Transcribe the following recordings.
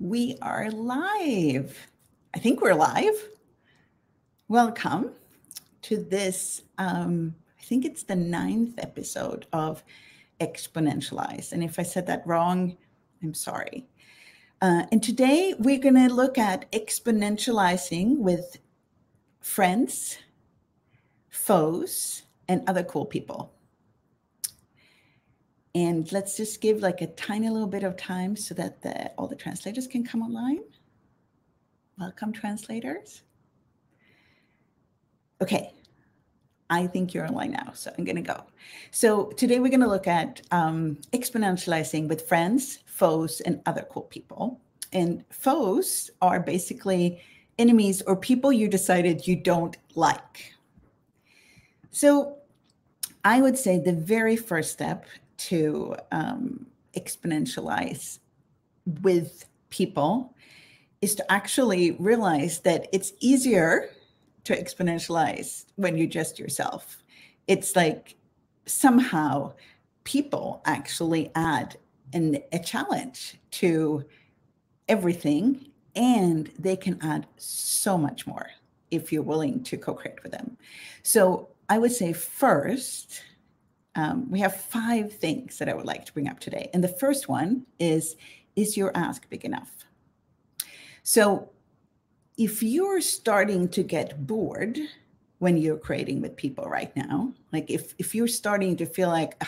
We are live. I think we're live. Welcome to this, I think it's the 9th episode of Exponentialize. And if I said that wrong, I'm sorry. And today we're going to look at exponentializing with friends, foes, and other cool people. And let's just give like a tiny little bit of time so that all the translators can come online. Welcome, translators. Okay, I think you're online now, so I'm gonna go. So today we're gonna look at exponentializing with friends, foes, and other cool people. And foes are basically enemies or people you decided you don't like. So I would say the very first step to exponentialize with people is to actually realize that it's easier to exponentialize when you're just yourself. It's like somehow people actually add a challenge to everything, and they can add so much more if you're willing to co-create with them. So I would say first, we have 5 things that I would like to bring up today. And the first one is your ask big enough? So if you're starting to get bored when you're creating with people right now, like if you're starting to feel like,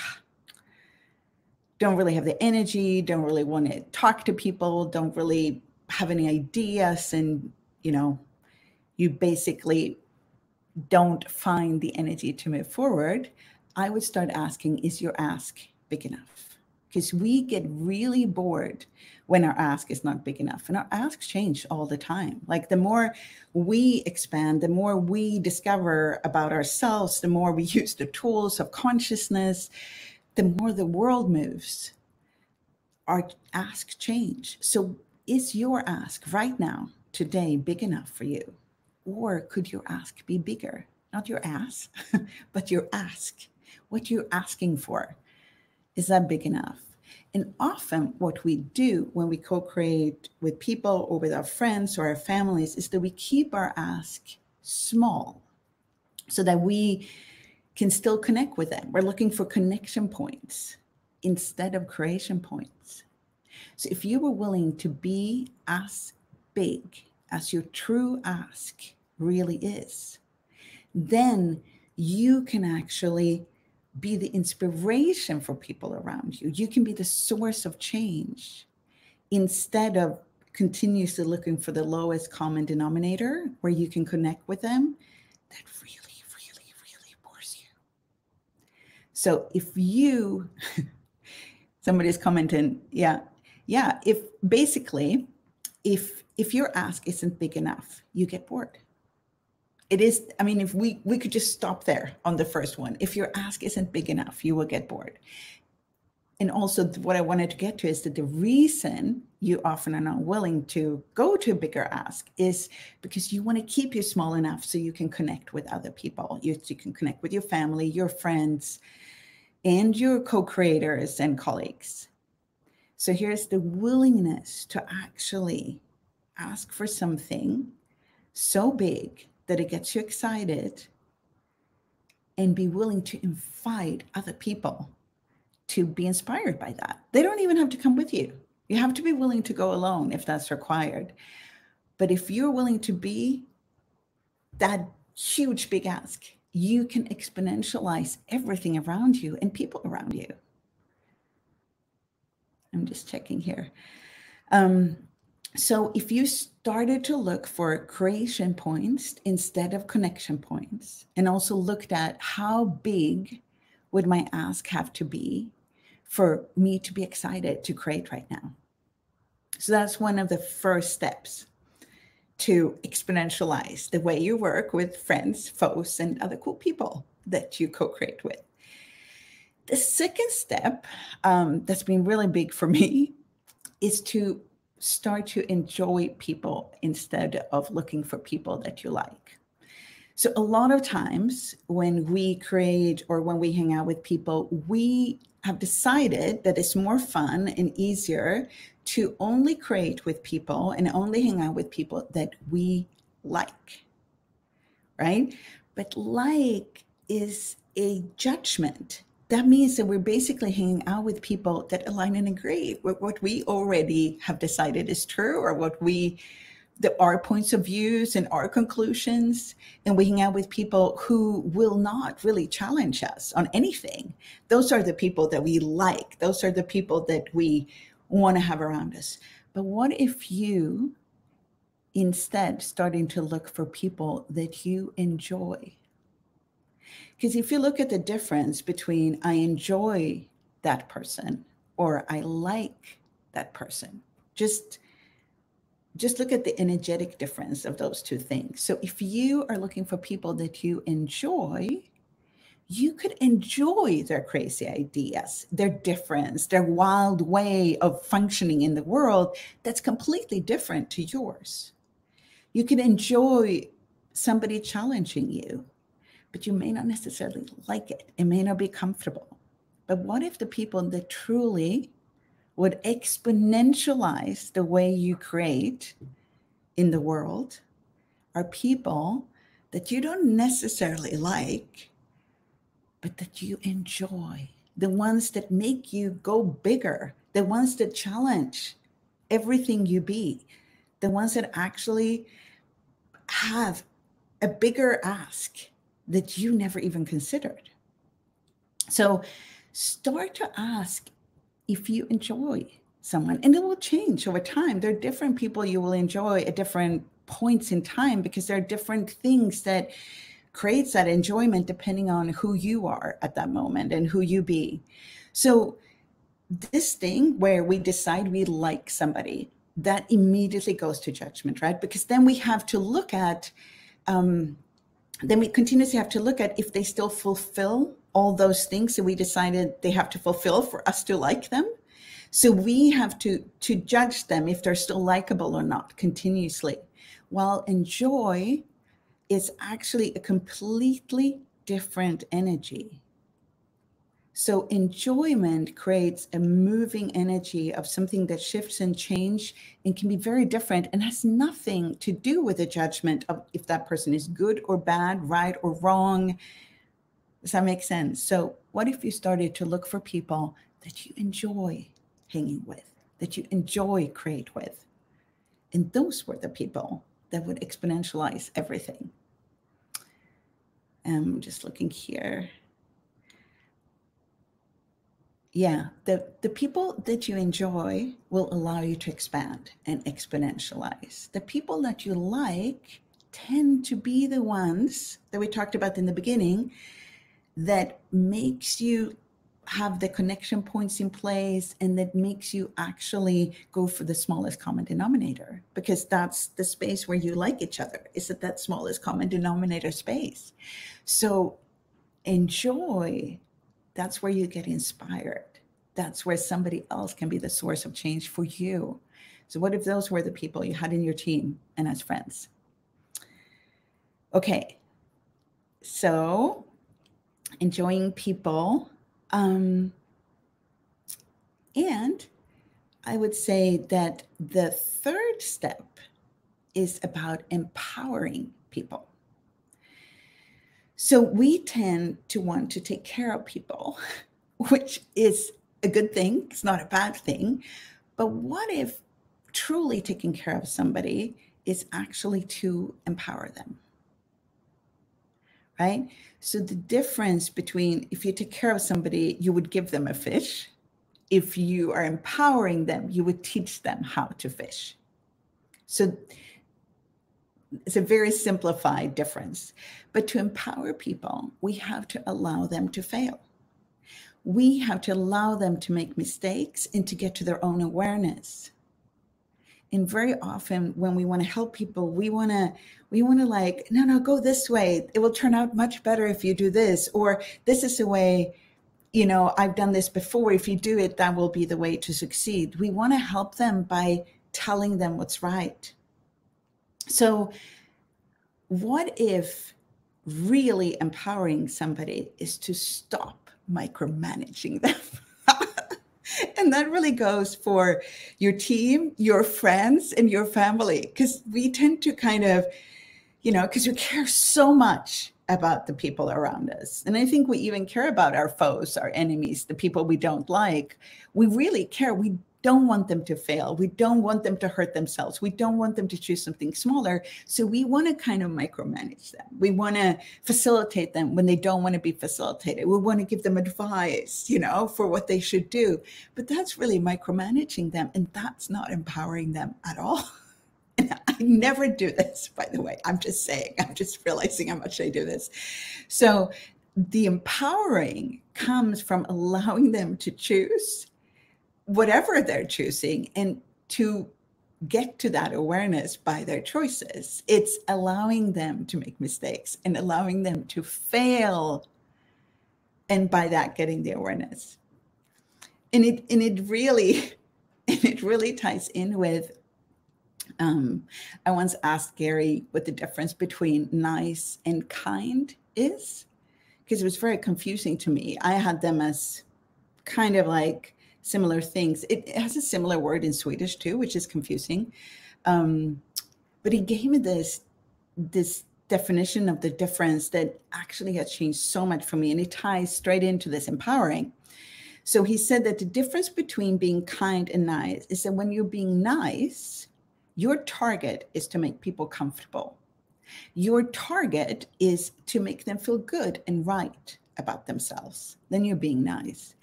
don't really have the energy, don't really want to talk to people, don't really have any ideas, and you basically don't find the energy to move forward, I would start asking, is your ask big enough? Because we get really bored when our ask is not big enough. And our asks change all the time. Like the more we expand, the more we discover about ourselves, the more we use the tools of consciousness, the more the world moves. Our asks change. So is your ask right now, today, big enough for you? Or could your ask be bigger? Not your ass, but your ask. What you're asking for, is that big enough? And often what we do when we co-create with people or with our friends or our families is that we keep our ask small so that we can still connect with them. We're looking for connection points instead of creation points. So if you were willing to be as big as your true ask really is, then you can actually be the inspiration for people around you. You can be the source of change instead of continuously looking for the lowest common denominator where you can connect with them. That really, really, really bores you. So if you, somebody's commenting, yeah, if basically, if your ask isn't big enough, you get bored. It is, I mean, if we could just stop there on the first one. If your ask isn't big enough, you will get bored. And also what I wanted to get to is that the reason you often are not willing to go to a bigger ask is because you want to keep you small enough so you can connect with other people. You can connect with your family, your friends, and your co-creators and colleagues. So here's the willingness to actually ask for something so big that it gets you excited, and be willing to invite other people to be inspired by that. They don't even have to come with you. You have to be willing to go alone if that's required. But if you're willing to be that huge big ask, you can exponentialize everything around you and people around you. I'm just checking here. So if you started to look for creation points instead of connection points, and also looked at how big would my ask have to be for me to be excited to create right now? So that's one of the first steps to exponentialize the way you work with friends, foes, and other cool people that you co-create with. The second step that's been really big for me is to start to enjoy people instead of looking for people that you like. So a lot of times when we create or when we hang out with people, we have decided that it's more fun and easier to only create with people and only hang out with people that we like, right? But like is a judgment. That means that we're basically hanging out with people that align and agree with what we already have decided is true, or what our points of views and our conclusions. And we hang out with people who will not really challenge us on anything. Those are the people that we like. Those are the people that we want to have around us. But what if you instead starting to look for people that you enjoy? Because if you look at the difference between I enjoy that person or I like that person, just look at the energetic difference of those two things. So if you are looking for people that you enjoy, you could enjoy their crazy ideas, their difference, their wild way of functioning in the world that's completely different to yours. You can enjoy somebody challenging you, but you may not necessarily like it. It may not be comfortable. But what if the people that truly would exponentialize the way you create in the world are people that you don't necessarily like, but that you enjoy, the ones that make you go bigger, the ones that challenge everything you be, the ones that actually have a bigger ask that you never even considered. So start to ask if you enjoy someone, and it will change over time. There are different people you will enjoy at different points in time, because there are different things that creates that enjoyment depending on who you are at that moment and who you be. So this thing where we decide we like somebody, that immediately goes to judgment, right? Because then we have to look at, then we continuously have to look at if they still fulfill all those things that we decided they have to fulfill for us to like them. So we have to judge them if they're still likable or not continuously. While enjoy is actually a completely different energy. So enjoyment creates a moving energy of something that shifts and change and can be very different and has nothing to do with a judgment of if that person is good or bad, right or wrong. Does that make sense? So what if you started to look for people that you enjoy hanging with, that you enjoy create with? And those were the people that would exponentialize everything. I'm just looking here. Yeah, the people that you enjoy will allow you to expand and exponentialize. The people that you like tend to be the ones that we talked about in the beginning that makes you have the connection points in place, and that makes you actually go for the smallest common denominator, because that's the space where you like each other, is at that smallest common denominator space. So enjoy, that's where you get inspired. That's where somebody else can be the source of change for you. So what if those were the people you had in your team and as friends? Okay, so enjoying people. And I would say that the third step is about empowering people. So we tend to want to take care of people, which is a good thing. It's not a bad thing. But what if truly taking care of somebody is actually to empower them? Right? So the difference between, if you take care of somebody, you would give them a fish. If you are empowering them, you would teach them how to fish. So it's a very simplified difference. But to empower people, we have to allow them to fail. We have to allow them to make mistakes and to get to their own awareness. And very often when we want to help people, we want to like, no, go this way. It will turn out much better if you do this, or this is the way, I've done this before. If you do it, that will be the way to succeed. We want to help them by telling them what's right. So what if really empowering somebody is to stop micromanaging them? And that really goes for your team, your friends, and your family, because we tend to kind of, because we care so much about the people around us. And I think we even care about our foes, our enemies, the people we don't like. We really care. We don't want them to fail. We don't want them to hurt themselves. We don't want them to choose something smaller. So we want to kind of micromanage them. We want to facilitate them when they don't want to be facilitated. We want to give them advice, for what they should do. But that's really micromanaging them. And that's not empowering them at all. And I never do this, by the way. I'm just saying, I'm just realizing how much I do this. So the empowering comes from allowing them to choose whatever they're choosing and to get to that awareness by their choices. It's allowing them to make mistakes and allowing them to fail. And by that, getting the awareness. And it really ties in with, I once asked Gary what the difference between nice and kind is, because it was very confusing to me. I had them as kind of like similar things. It has a similar word in Swedish too, which is confusing. But he gave me this definition of the difference that actually has changed so much for me. And it ties straight into this empowering. So he said that the difference between being kind and nice is that when you're being nice, your target is to make people comfortable. Your target is to make them feel good and right about themselves. Then you're being nice.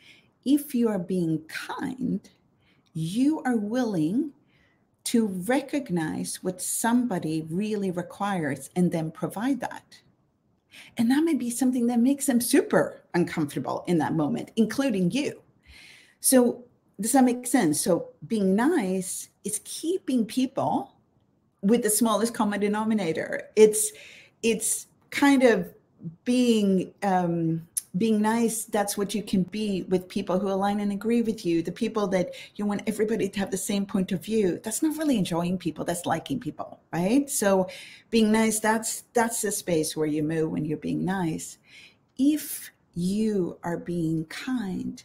If you are being kind, you are willing to recognize what somebody really requires and then provide that. And that may be something that makes them super uncomfortable in that moment, including you. So does that make sense? So being nice is keeping people with the smallest common denominator. It's kind of being nice. That's what you can be with people who align and agree with you, the people that you want everybody to have the same point of view. That's not really enjoying people, that's liking people, right? So being nice, that's the space where you move when you're being nice. If you are being kind,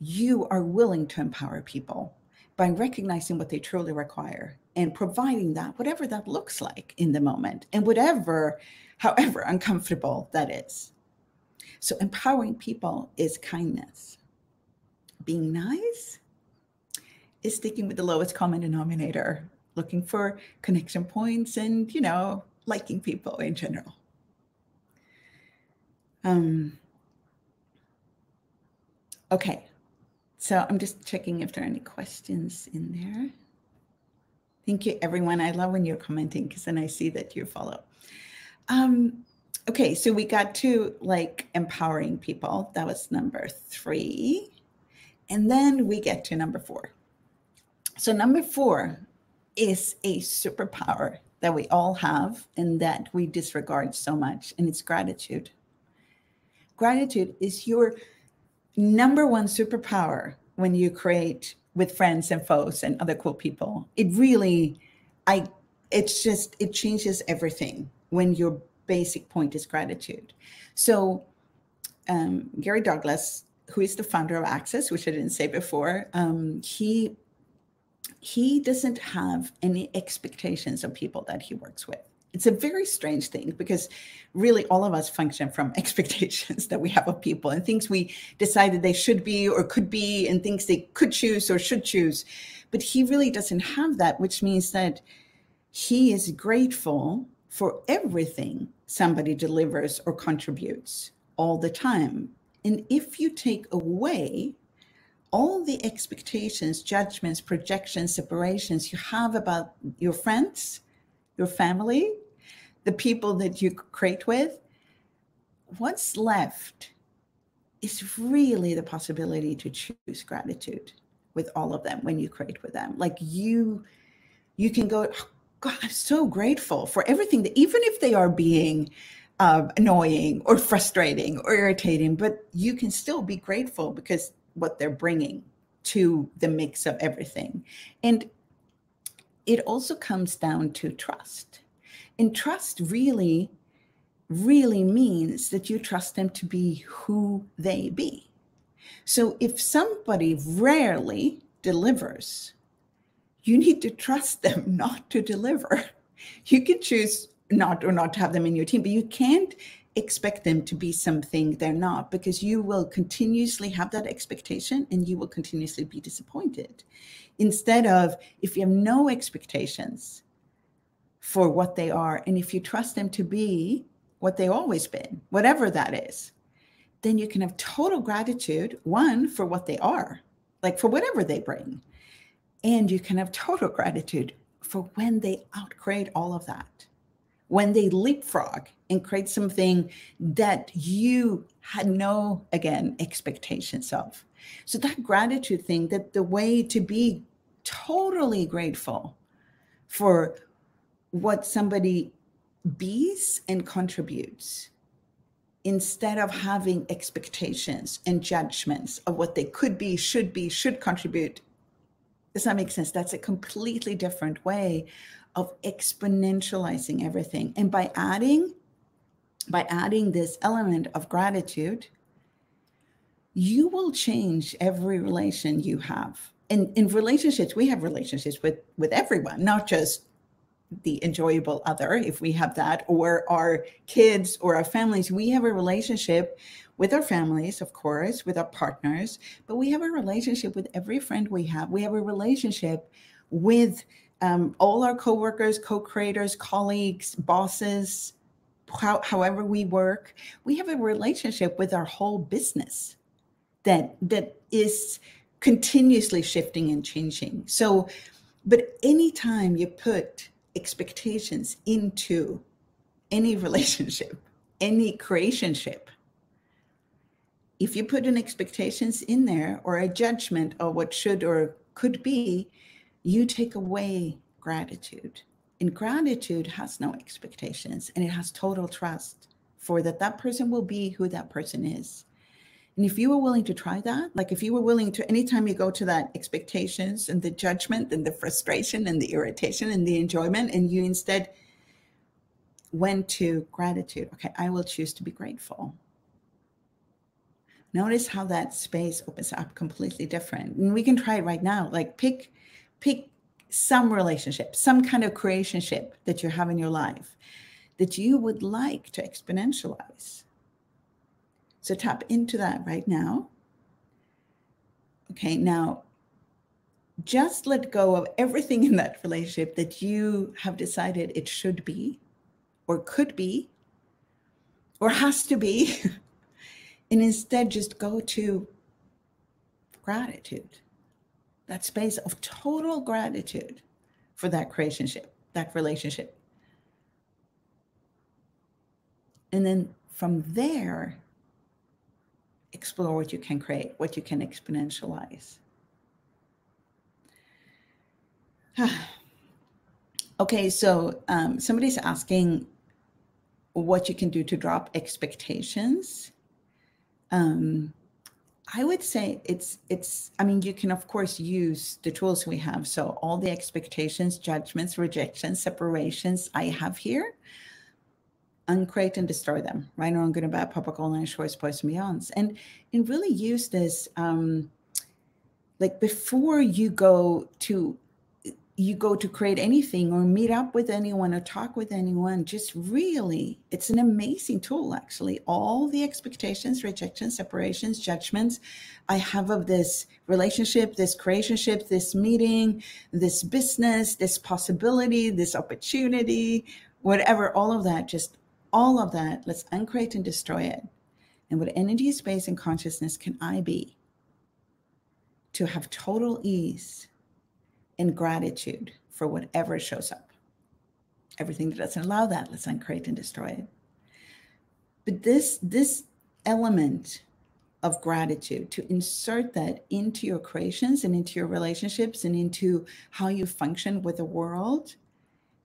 you are willing to empower people by recognizing what they truly require and providing that, whatever that looks like in the moment, and however uncomfortable that is. So empowering people is kindness. Being nice is sticking with the lowest common denominator, looking for connection points and, liking people in general. Okay, so I'm just checking if there are any questions in there. Thank you, everyone. I love when you're commenting because then I see that you follow. Okay, so we got to empowering people. That was number 3. And then we get to number 4. So number 4 is a superpower that we all have and that we disregard so much, and it's gratitude. Gratitude is your number 1 superpower when you create with friends and foes and other cool people. It really, it changes everything when your basic point is gratitude. So Gary Douglas, who is the founder of Access, which I didn't say before, he doesn't have any expectations of people that he works with. It's a very strange thing because really all of us function from expectations that we have of people and things we decided they should be or could be and things they could choose or should choose. But he really doesn't have that, which means that he is grateful for everything somebody delivers or contributes all the time. And if you take away all the expectations, judgments, projections, separations you have about your friends, your family, the people that you create with, what's left is really the possibility to choose gratitude with all of them when you create with them. You can go, oh, God, I'm so grateful for everything, that even if they are being annoying or frustrating or irritating, but you can still be grateful because what they're bringing to the mix of everything. And it also comes down to trust. And trust really, really means that you trust them to be who they be. So if somebody rarely delivers, you need to trust them not to deliver. You can choose not to have them in your team, but you can't expect them to be something they're not, because you will continuously have that expectation and you will continuously be disappointed. Instead of, if you have no expectations for what they are, and if you trust them to be what they've always been, whatever that is, then you can have total gratitude, one, for what they are, like for whatever they bring. And you can have total gratitude for when they outcreate all of that, when they leapfrog and create something that you had no, again, expectations of. So that gratitude thing, that the way to be totally grateful for what somebody bees and contributes, instead of having expectations and judgments of what they could be, should contribute. Does that make sense? That's a completely different way of exponentializing everything. And by adding this element of gratitude, you will change every relation you have. And in relationships, we have relationships with everyone, not just the enjoyable other, if we have that, or our kids or our families. We have a relationship with our families, of course, with our partners, but we have a relationship with every friend we have. We have a relationship with all our coworkers, co-creators, colleagues, bosses, however we work. We have a relationship with our whole business that is continuously shifting and changing. So, but anytime you put expectations into any relationship, any creationship, if you put an expectations in there or a judgment of what should or could be, you take away gratitude. And gratitude has no expectations, and it has total trust for that person will be who that person is. And if you were willing to try that, like if you were willing to, anytime you go to that expectations and the judgment and the frustration and the irritation and the enjoyment, and you instead went to gratitude, okay, I will choose to be grateful. Notice how that space opens up completely different. And we can try it right now. Like pick some relationship, some kind of creationship that you have in your life that you would like to exponentialize. So tap into that right now. Okay, now just let go of everything in that relationship that you have decided it should be or could be or has to be. And instead just go to gratitude, that space of total gratitude for that creationship, that relationship. And then from there, explore what you can create, what you can exponentialize. Okay, so somebody's asking what you can do to drop expectations. I would say I mean, you can, of course, use the tools we have. So all the expectations, judgments, rejections, separations I have here, uncreate and destroy them. Right now, I'm going to buy Papa choice, boys and beyonds. And really use this, like before you go to create anything or meet up with anyone or talk with anyone, just really, it's an amazing tool, actually. All the expectations, rejections, separations, judgments I have of this relationship, this creationship, this meeting, this business, this possibility, this opportunity, whatever, all of that, let's uncreate and destroy it. And what energy, space, and consciousness can I be to have total ease and gratitude for whatever shows up? Everything that doesn't allow that, let's uncreate and destroy it. But this element of gratitude, to insert that into your creations and into your relationships and into how you function with the world,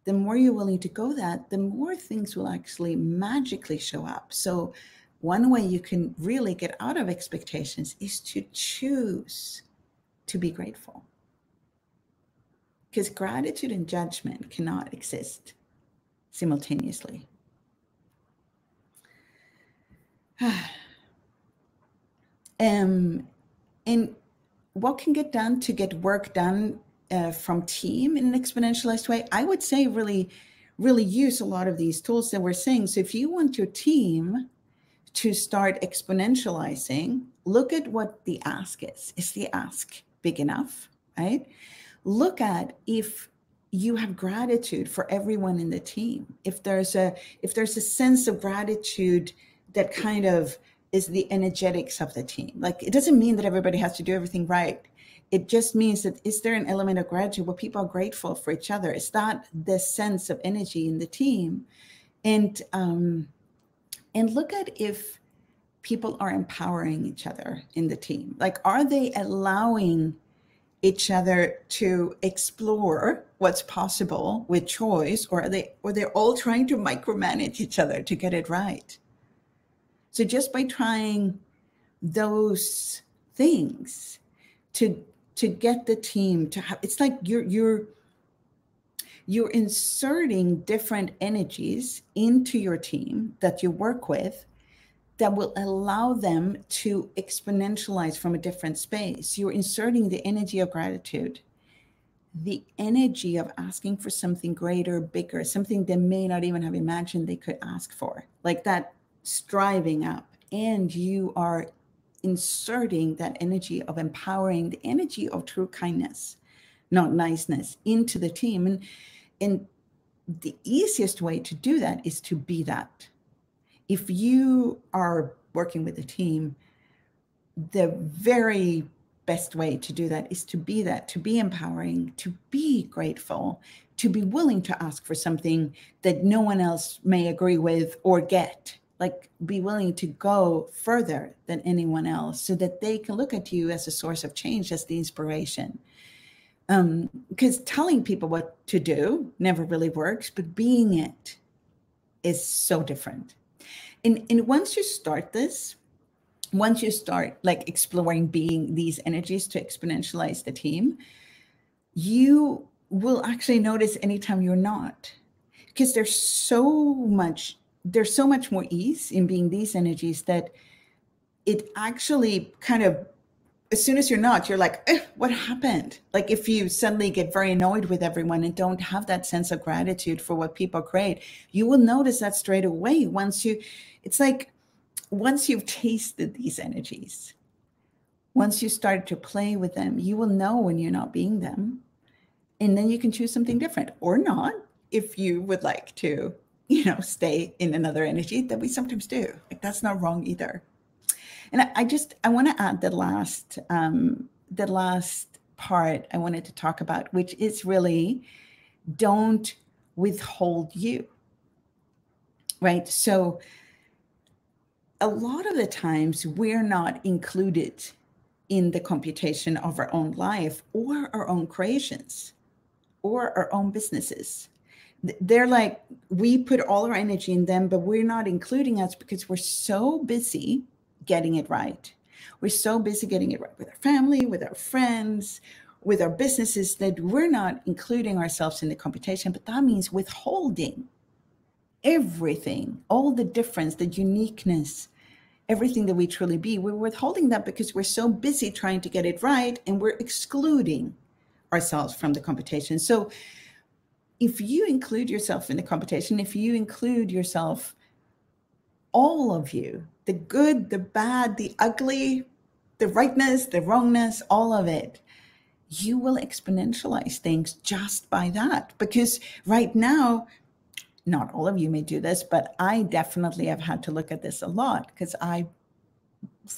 the more you're willing to go that, the more things will actually magically show up. So one way you can really get out of expectations is to choose to be grateful. Because gratitude and judgment cannot exist simultaneously. And what can get done to get work done from team in an exponentialized way? I would say really use a lot of these tools that we're saying. So if you want your team to start exponentializing, look at what the ask is. Is the ask big enough, right? Look at if you have gratitude for everyone in the team. If there's a sense of gratitude that kind of is the energetics of the team. Like, it doesn't mean that everybody has to do everything right. It just means that, is there an element of gratitude where people are grateful for each other? Is that the sense of energy in the team? And look at if people are empowering each other in the team. Like, are they allowing each other to explore what's possible with choice, or they're all trying to micromanage each other to get it right? So just by trying those things to get the team to have, it's like you're inserting different energies into your team that you work with that will allow them to exponentialize from a different space. You're inserting the energy of gratitude, the energy of asking for something greater, bigger, something they may not even have imagined they could ask for, like that striving up. And you are inserting that energy of empowering, the energy of true kindness, not niceness, into the team. And the easiest way to do that is to be that. If you are working with a team, the very best way to do that is to be that, to be empowering, to be grateful, to be willing to ask for something that no one else may agree with or get. Like, be willing to go further than anyone else so that they can look at you as a source of change, as the inspiration. Because telling people what to do never really works, but being it is so different. And once you start this, once you start like exploring being these energies to exponentialize the team, you will actually notice anytime you're not, because there's so much more ease in being these energies that it actually kind of, as soon as you're not, you're like, what happened? Like, if you suddenly get very annoyed with everyone and don't have that sense of gratitude for what people create, you will notice that straight away. It's like, once you've tasted these energies, once you start to play with them, you will know when you're not being them. And then you can choose something different or not, if you would like to, stay in another energy that we sometimes do. Like, that's not wrong either. And I want to add the last part I wanted to talk about, which is really, don't withhold you, right? So a lot of the times we're not included in the computation of our own life or our own creations or our own businesses. They're like, we put all our energy in them, but we're not including us because we're so busy getting it right. We're so busy getting it right with our family, with our friends, with our businesses, that we're not including ourselves in the computation. But that means withholding everything, all the difference, the uniqueness, everything that we truly be. We're withholding that because we're so busy trying to get it right, and we're excluding ourselves from the computation. So if you include yourself in the computation, if you include yourself, all of you, the good, the bad, the ugly, the rightness, the wrongness, all of it, you will exponentialize things just by that. Because right now, not all of you may do this, but I definitely have had to look at this a lot, because I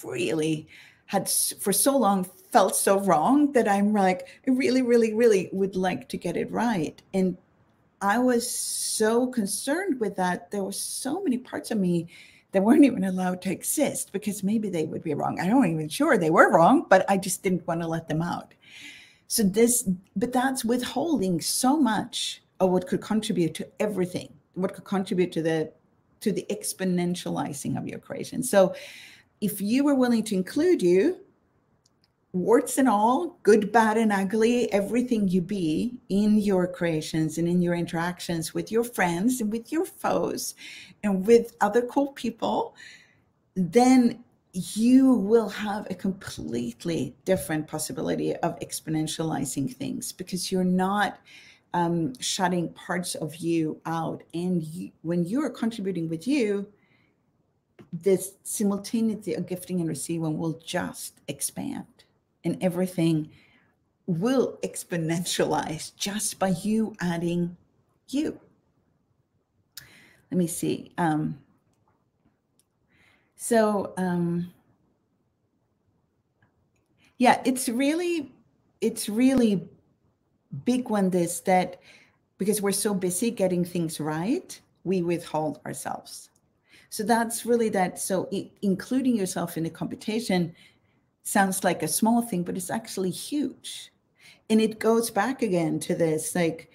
really had for so long felt so wrong that I'm like, I really, really, really would like to get it right. And I was so concerned with that. There were so many parts of me that weren't even allowed to exist because maybe they would be wrong. I don't even sure they were wrong, but I just didn't want to let them out. So but that's withholding so much of what could contribute to everything, what could contribute to the exponentializing of your creation. So if you were willing to include you, warts and all, good, bad, and ugly, everything you be in your creations and in your interactions with your friends and with your foes and with other cool people, then you will have a completely different possibility of exponentializing things, because you're not shutting parts of you out. And when you're contributing with you, this simultaneity of gifting and receiving will just expand, and everything will exponentialize just by you adding you. Let me see. Yeah, it's really big one, this, that because we're so busy getting things right, we withhold ourselves. So that's really that. So including yourself in the computation sounds like a small thing, but it's actually huge. And it goes back again to this, like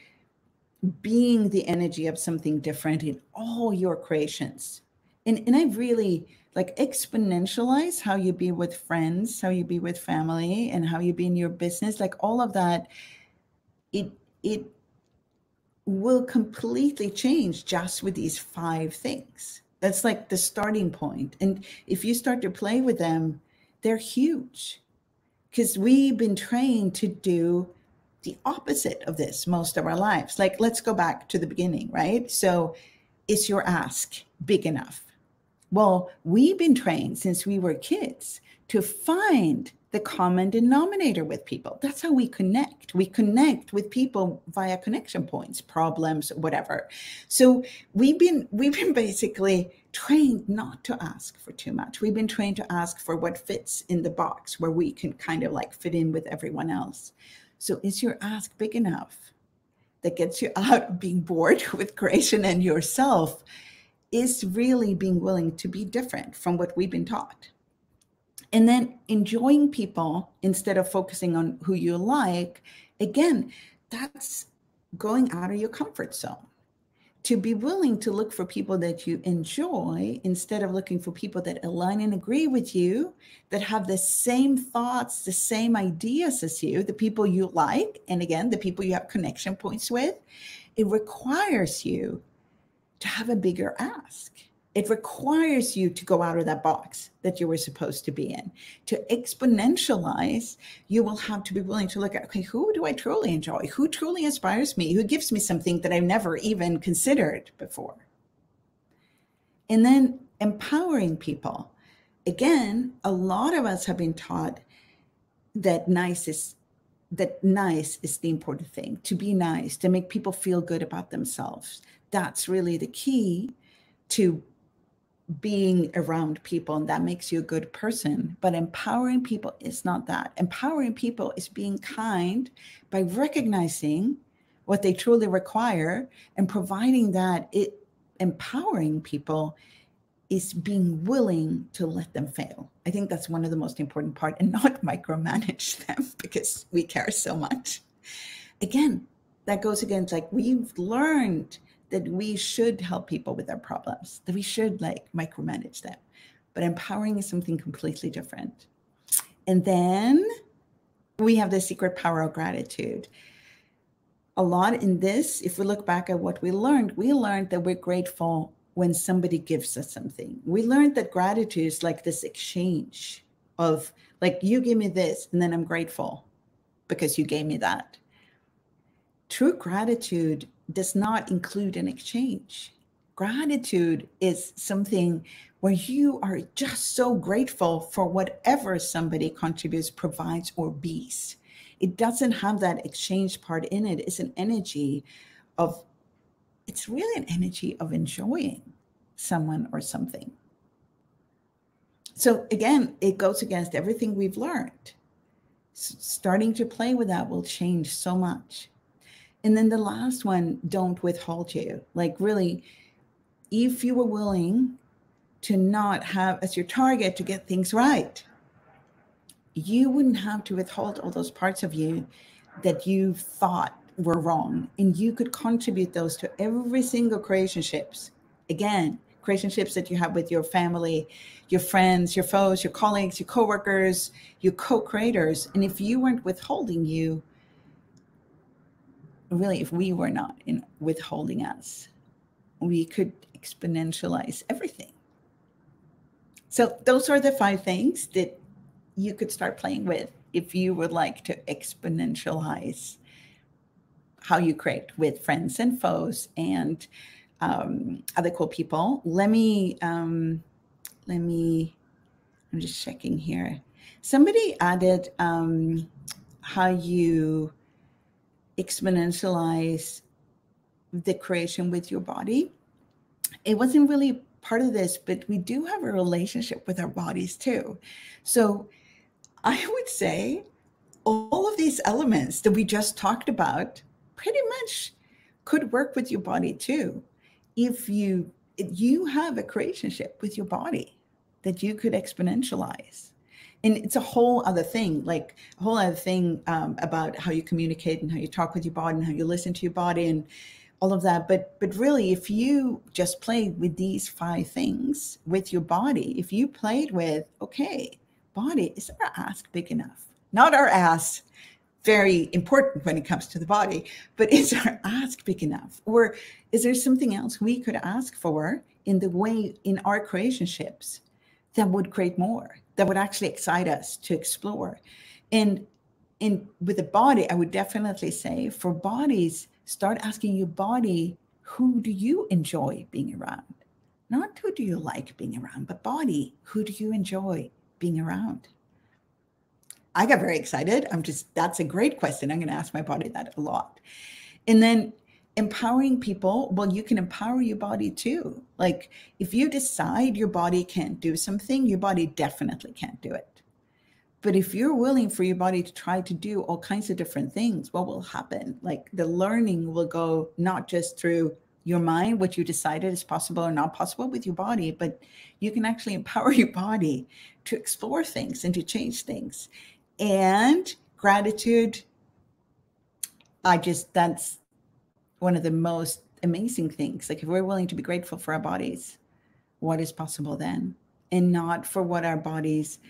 being the energy of something different in all your creations. And I really like exponentialize how you be with friends, how you be with family, and how you be in your business, like all of that. It will completely change just with these 5 things. That's like the starting point. And if you start to play with them, they're huge, because we've been trained to do the opposite of this most of our lives. Like, let's go back to the beginning, right? So is your ask big enough? Well, we've been trained since we were kids to find the common denominator with people. That's how we connect. We connect with people via connection points, problems, whatever. So we've been basically trained not to ask for too much. We've been trained to ask for what fits in the box, where we can kind of like fit in with everyone else. So is your ask big enough that gets you out of being bored with creation and yourself? Is really being willing to be different from what we've been taught. And then enjoying people instead of focusing on who you like. Again, that's going out of your comfort zone. To be willing to look for people that you enjoy instead of looking for people that align and agree with you, that have the same thoughts, the same ideas as you, the people you like, and again, the people you have connection points with. It requires you to have a bigger ask. It requires you to go out of that box that you were supposed to be in. To exponentialize, you will have to be willing to look at, okay, who do I truly enjoy? Who truly inspires me? Who gives me something that I've never even considered before? And then empowering people. Again, a lot of us have been taught that nice is the important thing. To be nice, to make people feel good about themselves. That's really the key to being around people, and that makes you a good person. But empowering people is not that. Empowering people is being kind by recognizing what they truly require and providing that. Empowering people is being willing to let them fail. I think that's one of the most important part, and not micromanage them because we care so much. Again, that goes against, like, we've learned that we should help people with their problems, that we should like micromanage them. But empowering is something completely different. And then we have the secret power of gratitude. A lot in this, if we look back at what we learned that we're grateful when somebody gives us something. We learned that gratitude is like this exchange of, like, you give me this and then I'm grateful because you gave me that. True gratitude does not include an exchange. Gratitude is something where you are just so grateful for whatever somebody contributes, provides, or bees. It doesn't have that exchange part in it. It's an energy of, it's really an energy of enjoying someone or something. So again, it goes against everything we've learned. Starting to play with that will change so much. And then the last one, don't withhold you. Like, really, if you were willing to not have as your target to get things right, you wouldn't have to withhold all those parts of you that you thought were wrong. And you could contribute those to every single creationships. Again, creationships that you have with your family, your friends, your foes, your colleagues, your coworkers, your co-creators. And if you weren't withholding you, really, if we were not in withholding us, we could exponentialize everything. So those are the 5 things that you could start playing with if you would like to exponentialize how you create with friends and foes and other cool people. I'm just checking here. Somebody added how you exponentialize the creation with your body. It wasn't really part of this, but we do have a relationship with our bodies too. So I would say all of these elements that we just talked about pretty much could work with your body too. If you have a relationship with your body that you could exponentialize. And it's a whole other thing, like a whole other thing about how you communicate and how you talk with your body and how you listen to your body and all of that. But really, if you just played with these 5 things with your body, if you played with, okay, body, is our ass big enough? Not our ass, very important when it comes to the body, but is our ask big enough? Or is there something else we could ask for in the way in our relationships that would create more, that would actually excite us to explore? And with the body, I would definitely say for bodies, start asking your body, who do you enjoy being around? Not who do you like being around, but body, who do you enjoy being around? I got very excited. That's a great question. I'm going to ask my body that a lot. And then empowering people, well, you can empower your body too. Like if you decide your body can't do something, your body definitely can't do it. But if you're willing for your body to try to do all kinds of different things, what will happen? Like the learning will go not just through your mind, what you decided is possible or not possible with your body, but you can actually empower your body to explore things and to change things. And gratitude, that's one of the most amazing things. Like if we're willing to be grateful for our bodies, what is possible then? And not for what our bodies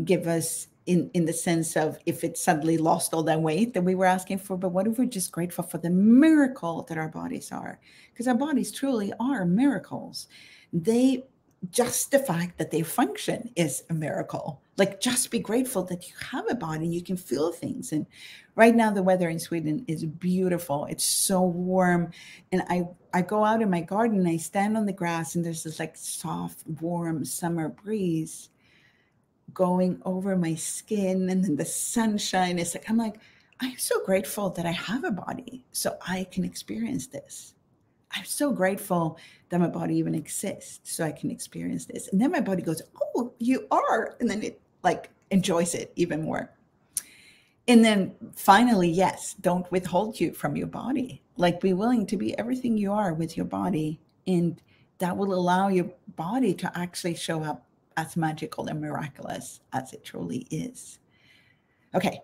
give us in the sense of if it suddenly lost all that weight that we were asking for, but what if we're just grateful for the miracle that our bodies are? Because our bodies truly are miracles. Just the fact that they function is a miracle. Like just be grateful that you have a body and you can feel things. And right now the weather in Sweden is beautiful. It's so warm. And I go out in my garden, I stand on the grass and there's this like soft, warm summer breeze going over my skin, and then the sunshine is like, I'm so grateful that I have a body so I can experience this. I'm so grateful that my body even exists so I can experience this. And then my body goes, oh, you are. And then it like enjoys it even more. And then finally, yes, don't withhold you from your body. Like be willing to be everything you are with your body. And that will allow your body to actually show up as magical and miraculous as it truly is. Okay.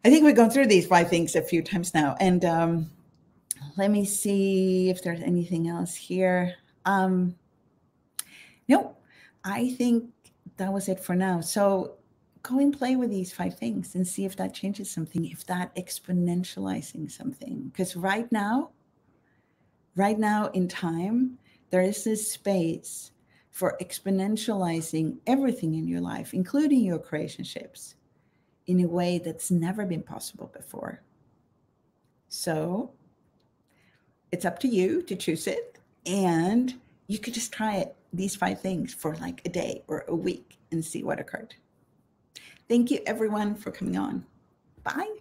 I think we've gone through these 5 things a few times now. And let me see if there's anything else here. No, I think that was it for now. So go and play with these 5 things and see if that changes something, if that exponentializing something. Because right now in time, there is this space for exponentializing everything in your life, including your relationships, in a way that's never been possible before. So it's up to you to choose it. And you could just try it, these 5 things for like a day or a week and see what occurred. Thank you everyone for coming on. Bye.